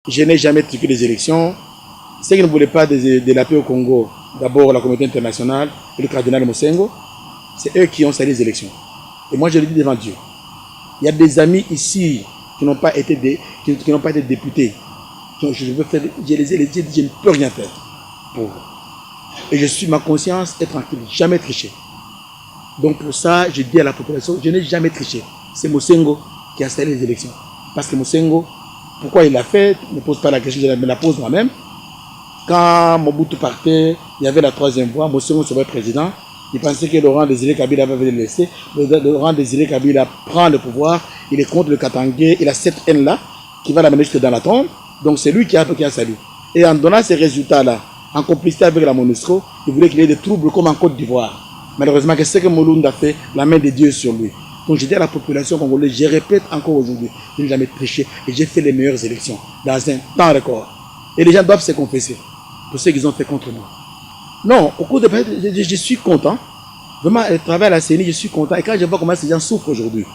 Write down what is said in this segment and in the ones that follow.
Je n'ai jamais truqué les élections. Ceux qui ne voulaient pas de la paix au Congo, d'abord la communauté internationale et le cardinal Mosengo, c'est eux qui ont sali les élections. Et moi, je le dis devant Dieu. Il y a des amis ici qui n'ont pas été députés. Donc, je ne peux rien faire pour eux. Et ma conscience est tranquille, jamais triché. Donc pour ça, je dis à la population, je n'ai jamais triché. C'est Mosengo qui a sali les élections. Parce que Mosengo, pourquoi il l'a fait, ne pose pas la question, je me la pose moi-même. Quand Mobutu partait, il y avait la troisième voie, Mosengo serait président. Il pensait que Laurent Désiré Kabila va le laisser. Laurent Désiré Kabila prend le pouvoir, il est contre le Katangé, il a cette haine-là qui va l'amener jusque dans la tombe. Donc c'est lui qui a sali. Et en donnant ces résultats-là, en complicité avec la MONUSCO, il voulait qu'il y ait des troubles comme en Côte d'Ivoire. Malheureusement, c'est ce que Moulounda a fait, la main de Dieu sur lui. Donc je dis à la population congolaise, je répète encore aujourd'hui, je n'ai jamais triché et j'ai fait les meilleures élections dans un temps record. Et les gens doivent se confesser pour ce qu'ils ont fait contre moi. Non, au cours de je suis content. Vraiment, le travail à la CENI, je suis content. Et quand je vois comment ces gens souffrent aujourd'hui,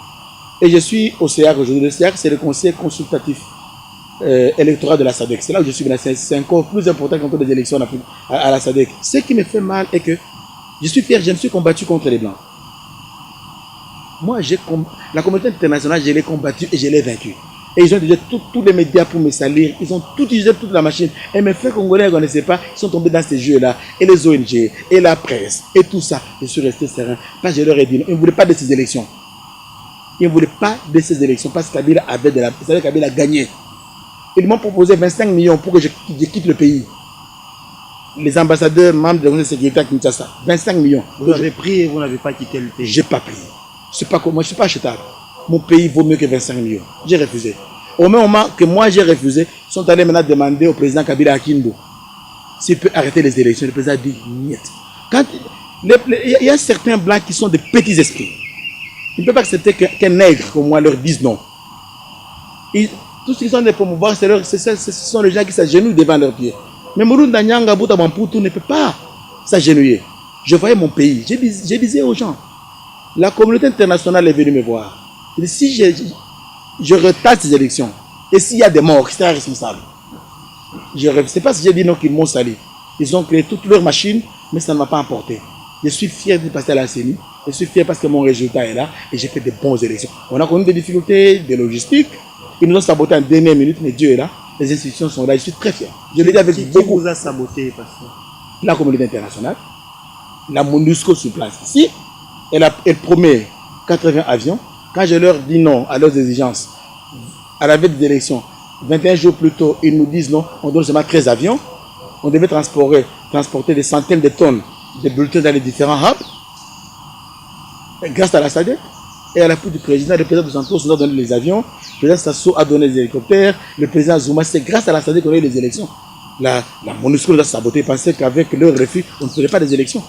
et je suis au CEAC aujourd'hui, le CEAC c'est le conseil consultatif électoral de la SADC. C'est là où je suis, c'est encore plus important qu'entre les élections à la SADC. Ce qui me fait mal est que je suis fier, je me suis combattu contre les Blancs. Moi, la communauté internationale, je l'ai combattu et je l'ai vaincu. Et ils ont utilisé tous les médias pour me salir. Ils ont tout utilisé, toute la machine. Et mes frères congolais ne connaissaient pas. Ils sont tombés dans ces jeux-là. Et les ONG, et la presse, et tout ça. Je suis resté serein. Parce que je leur ai dit non. Ils ne voulaient pas de ces élections. Ils ne voulaient pas de ces élections. Parce que Kabila a gagné. Ils m'ont proposé 25 millions pour que je quitte le pays. Les ambassadeurs, membres de la sécurité à Kinshasa. 25 millions. Vous avez pris et vous n'avez pas quitté le pays. Je n'ai pas pris. Moi, je ne suis pas achetable. Mon pays vaut mieux que 25 millions. J'ai refusé. Au même moment que moi j'ai refusé, ils sont allés maintenant demander au président Kabila Akindo s'il peut arrêter les élections. Le président a dit niet. Il y a certains blancs qui sont des petits esprits. Ils ne peuvent pas accepter qu'un nègre comme moi leur dise non. Tout ce qu'ils sont de promouvoir, ce sont les gens qui s'agenouillent devant leurs pieds. Mais Mourounda Nyanga Bouta Bamputu ne peut pas s'agenouiller. Je voyais mon pays. Je disais aux gens, la communauté internationale est venue me voir. Et si je retarde ces élections, et s'il y a des morts, qui sera responsable? Je ne sais pas si j'ai dit non qu'ils m'ont sali. Ils ont créé toutes leurs machines, mais ça ne m'a pas emporté. Je suis fier de passer à la CENI. Je suis fier parce que mon résultat est là et j'ai fait de bonnes élections. On a connu des difficultés de logistique. Ils nous ont saboté en dernière minute, mais Dieu est là. Les institutions sont là. Je suis très fier. Je l'ai dit avec beaucoup. Qui vous a saboté, pasteur? La communauté internationale, la MONUSCO sur place ici. Elle promet 80 avions. Quand je leur dis non à leurs exigences, à la veille des élections, 21 jours plus tôt, ils nous disent non, on donne seulement 13 avions. On devait transporter des centaines de tonnes de bulletins dans les différents hubs. Grâce à la SADC et à l'appui du président, le président de Santos nous a donné les avions, le président Sassou a donné les hélicoptères, le président Zuma, c'est grâce à la SADC qu'on a eu les élections. La MONUSCO nous a saboté, pensait qu'avec leur refus, on ne ferait pas des élections.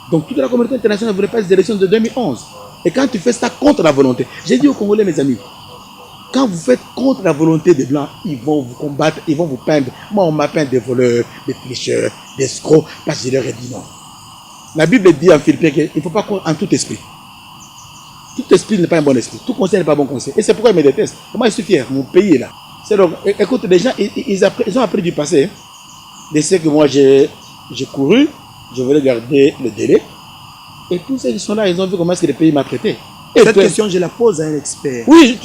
Donc toute la communauté internationale ne voulait pas des élections de 2011. Et quand tu fais ça contre la volonté, j'ai dit aux Congolais, mes amis, quand vous faites contre la volonté des Blancs, ils vont vous combattre, ils vont vous peindre. Moi, on m'a peint des voleurs, des tricheurs, des escrocs, parce que je leur ai dit non. La Bible dit en Philippiens qu'il ne faut pas croire en tout esprit. Tout esprit n'est pas un bon esprit. Tout conseil n'est pas un bon conseil. Et c'est pourquoi ils me détestent. Et moi, je suis fier. Mon pays est là. Donc, écoute, les gens, ils ont appris du passé. De ce que moi, j'ai couru. Je voulais garder le délai. Et tous ceux qui sont là, ils ont vu comment est-ce que le pays m'a traité. Et cette question, je la pose à un expert. Oui,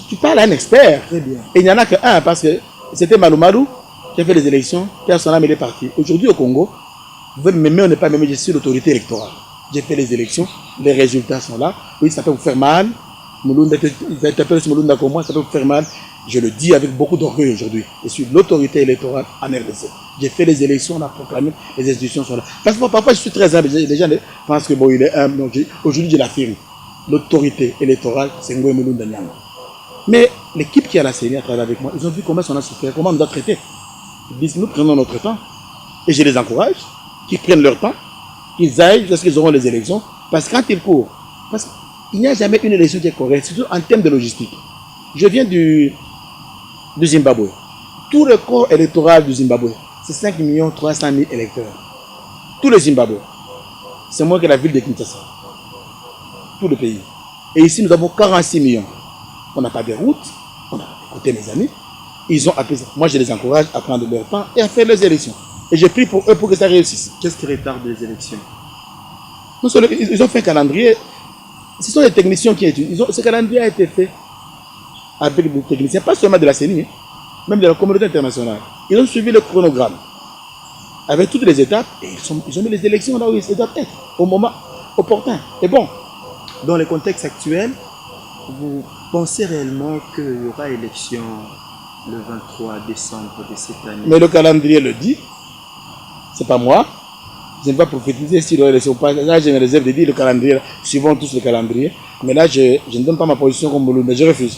tu parles à un expert. Très bien. Et il n'y en a qu'un, parce que c'était Malou Malou qui a fait les élections. Personne n'a est parti. Aujourd'hui, au Congo, vous pouvez m'aimer ou ne pas m'aimer, je suis l'autorité électorale. J'ai fait les élections, les résultats sont là. Oui, ça peut vous faire mal. Ils interpellent sur Moulounda comme moi, ça peut vous faire mal. Je le dis avec beaucoup d'orgueil aujourd'hui. Je suis l'autorité électorale en RDC. J'ai fait les élections, on a proclamé, les institutions sont là. Parce que parfois, je suis très humble. Les gens pensent que bon, il est humble. Aujourd'hui, je l'affirme. L'autorité électorale, c'est Ngoé Moulounda Nyanga. Mais l'équipe qui a la CENI à travailler avec moi, ils ont vu comment on a souffert, comment on nous a traités. Ils disent, nous prenons notre temps. Et je les encourage, qu'ils prennent leur temps, qu'ils aillent jusqu'à ce qu'ils auront les élections. Parce que quand ils courent, parce qu'il n'y a jamais une élection qui est correcte, surtout en termes de logistique. Je viens du Zimbabwe. Tout le corps électoral du Zimbabwe, c'est 5 300 000 électeurs. Tout le Zimbabwe. C'est moins que la ville de Kinshasa. Tout le pays. Et ici, nous avons 46 millions. On n'a pas de route. On a, écoutez mes amis, Ils ont appelé ça. Moi, je les encourage à prendre leur temps et à faire les élections. Et j'ai pris pour eux pour que ça réussisse. Qu'est-ce qui retarde les élections? Ils ont fait un calendrier. Ce sont les techniciens qui étudient. Ce calendrier a été fait avec des techniciens, pas seulement de la CENI, hein, même de la communauté internationale. Ils ont suivi le chronogramme avec toutes les étapes et ils ont mis les élections là où ils doivent être, au moment opportun. Et bon. Dans le contexte actuel, vous pensez réellement qu'il y aura élection le 23 décembre de cette année? Mais le calendrier le dit. C'est pas moi. Je ne vais pas prophétiser s'il y aura élection ou pas. Là, je me réserve de dire le calendrier. Suivons tous le calendrier. Mais là, je ne donne pas ma position comme Mouloud, mais je refuse.